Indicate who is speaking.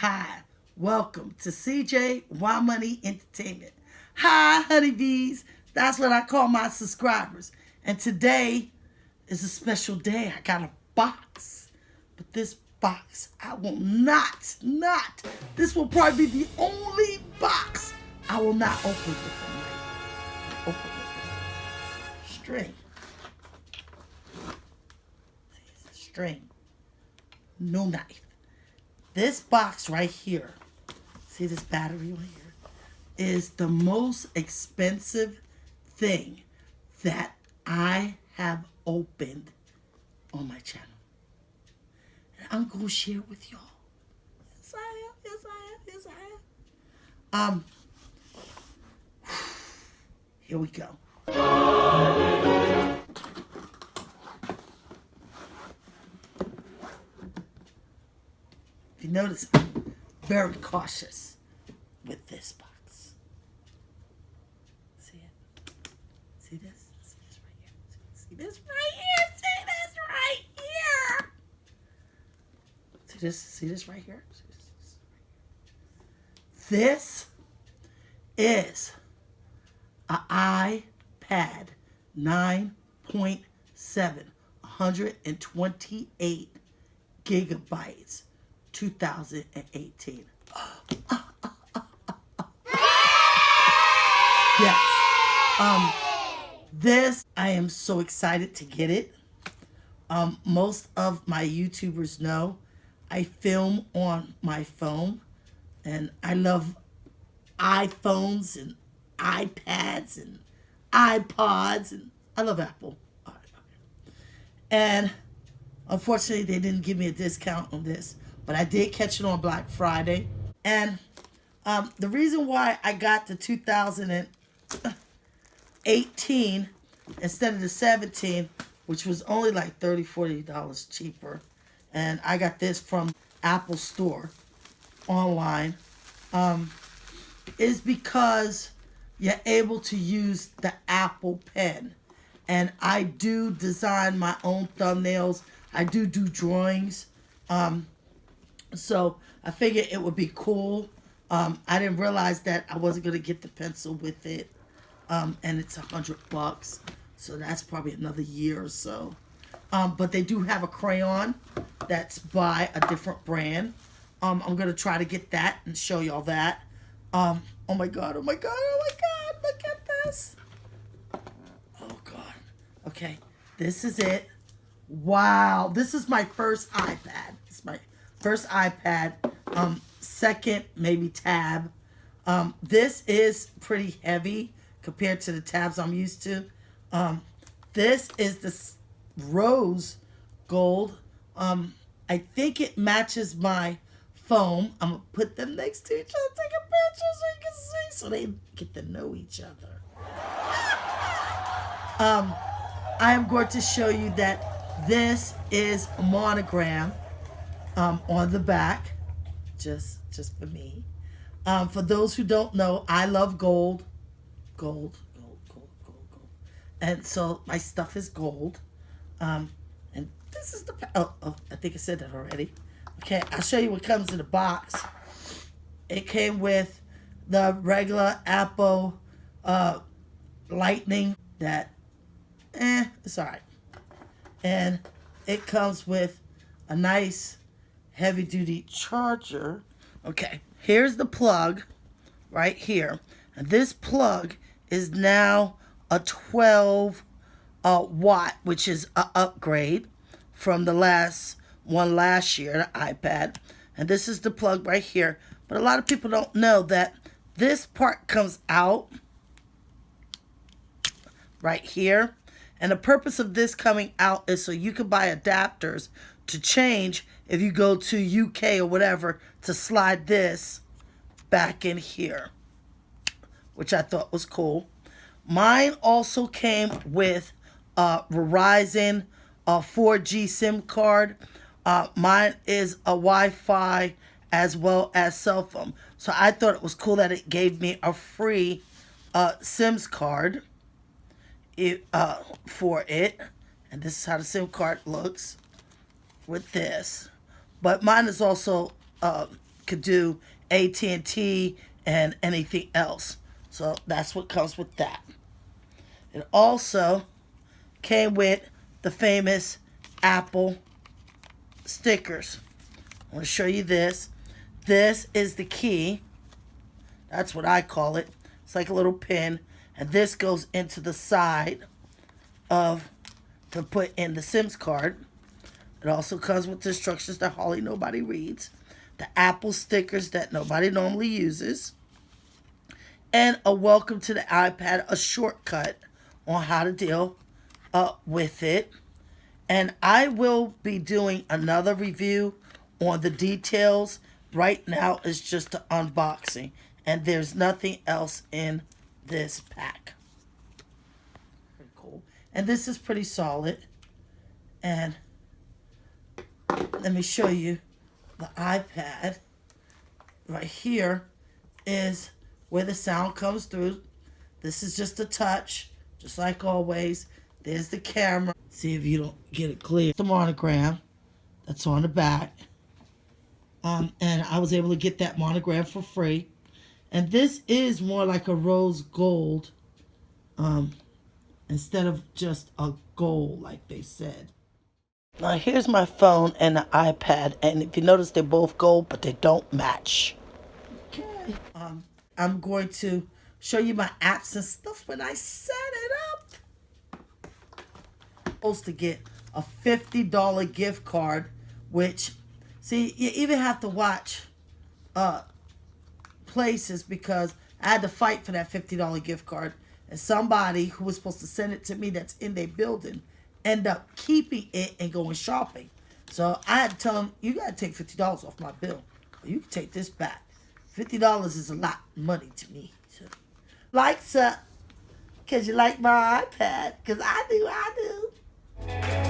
Speaker 1: Hi, welcome to CJ Y Money Entertainment. Hi, honeybees. That's what I call my subscribers. And today is a special day. I got a box. But this box, I will not, this will probably be the only box I will not open with a knife. Open with a string. String. No knife. This box right here, see this battery right here, is the most expensive thing that I have opened on my channel. And I'm going to share it with y'all. Yes, I am. Yes, I am. Yes, I am. Here we go. If you notice, I'm very cautious with this box. See it? See this? See this right here? See this right here? See this right here? See this? See this right here? See this right here? This is an iPad 9.7, 128 gigabytes. 2018. Yes. This, I am so excited to get it. Most of my YouTubers know I film on my phone, and I love iPhones and iPads and iPods, and I love Apple. And unfortunately, they didn't give me a discount on this, but I did catch it on Black Friday. And the reason why I got the 2018 instead of the 17, which was only like $30, $40 cheaper, and I got this from Apple Store online, is because you're able to use the Apple Pen. And I do design my own thumbnails. I do drawings. So I figured it would be cool. I didn't realize that I wasn't going to get the pencil with it. And it's $100. So that's probably another year or so. But they do have a crayon that's by a different brand. I'm going to try to get that and show y'all that. Oh my God, oh my God, oh my God, look at this. Oh God. Okay, this is it. Wow, this is my first iPad. It's my first iPad. Second, maybe tab. This is pretty heavy compared to the tabs I'm used to. This is the rose gold. I think it matches my phone. I'm gonna put them next to each other, take a picture so you can see, so they get to know each other. I am going to show you that this is a monogram on the back, just for me. For those who don't know, I love gold. Gold. And so my stuff is gold. And this is the, I think I said that already. Okay, I'll show you what comes in the box. It came with the regular Apple Lightning that, it's alright. And it comes with a nice heavy-duty charger. Okay, here's the plug right here. And this plug is now a 12 watt, which is an upgrade from the last year, the iPad. And this is the plug right here. But a lot of people don't know that this part comes out right here. And the purpose of this coming out is so you can buy adapters to change if you go to UK or whatever, to slide this back in here, which I thought was cool. Mine also came with a Verizon 4G SIM card. Mine is a Wi-Fi as well as cell phone. So I thought it was cool that it gave me a free SIMs card for it. And this is how the SIM card looks with this. But mine is also could do AT&T and anything else. So that's what comes with that. It also came with the famous Apple stickers. I want to show you this. This is the key. That's what I call it. It's like a little pin. And this goes into the side of to put in the SIMS card. It also comes with the instructions that hardly nobody reads. The Apple stickers that nobody normally uses. And a welcome to the iPad, a shortcut on how to deal with it. And I will be doing another review on the details. Right now it's just an unboxing. And there's nothing else in this pack. Pretty cool. And this is pretty solid. And let me show you the iPad. Right here is where the sound comes through. This is just a touch, just like always. There's the camera. See if you don't get it clear. The monogram that's on the back. And I was able to get that monogram for free. And this is more like a rose gold instead of just a gold like they said. Now here's my phone and the iPad, and if you notice they're both gold, but they don't match. Okay. I'm going to show you my apps and stuff when I set it up. I'm supposed to get a $50 gift card, which, see, you even have to watch places because I had to fight for that $50 gift card, and somebody who was supposed to send it to me that's in their building end up keeping it and going shopping. So I had to tell him, you got to take $50 off my bill. Or you can take this back. $50 is a lot of money to me. So, likes up, because you like my iPad, because I do.